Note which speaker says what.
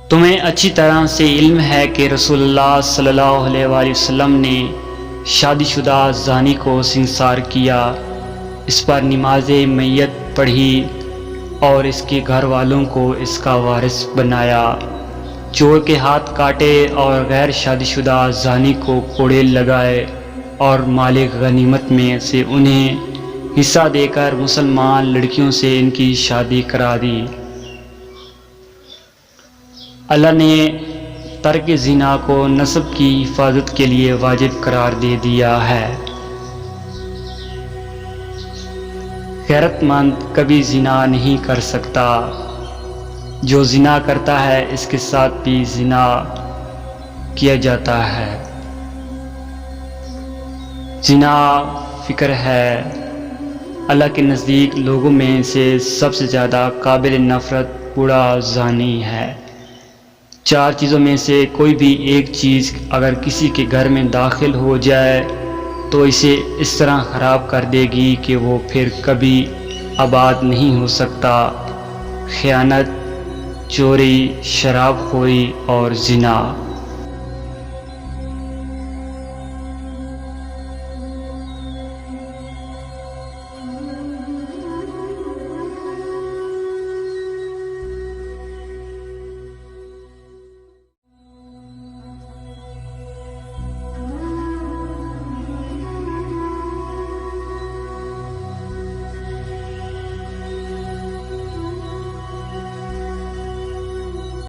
Speaker 1: تمہیں اچھی طرح سے علم ہے کہ رسول اللہ صلی اللہ علیہ وآلہ وسلم نے شادی شدہ زانی کو سنسار کیا، اس پر نماز میت پڑھی اور اس کے گھر والوں کو اس کا وارث بنایا، چور کے ہاتھ کاٹے اور غیر شادی شدہ زانی کو کوڑے لگائے اور مالک غنیمت میں سے انہیں حصہ دے کر مسلمان لڑکیوں سے ان کی شادی کرا دی۔ اللہ نے ترک زنا کو نسب کی حفاظت کے لیے واجب قرار دے دیا ہے۔ غیرت مند کبھی زنا نہیں کر سکتا، جو زنا کرتا ہے اس کے ساتھ بھی زنا کیا جاتا ہے۔ زنا فکر ہے۔ اللہ کے نزدیک لوگوں میں سے سب سے زیادہ قابل نفرت بوڑھا زانی ہے۔ 4 چیزوں میں سے کوئی بھی ایک چیز اگر کسی کے گھر میں داخل ہو جائے تو اسے اس طرح خراب کر دے گی کہ وہ پھر کبھی آباد نہیں ہو سکتا۔ خیانت، چوری، شراب خوری اور زنا۔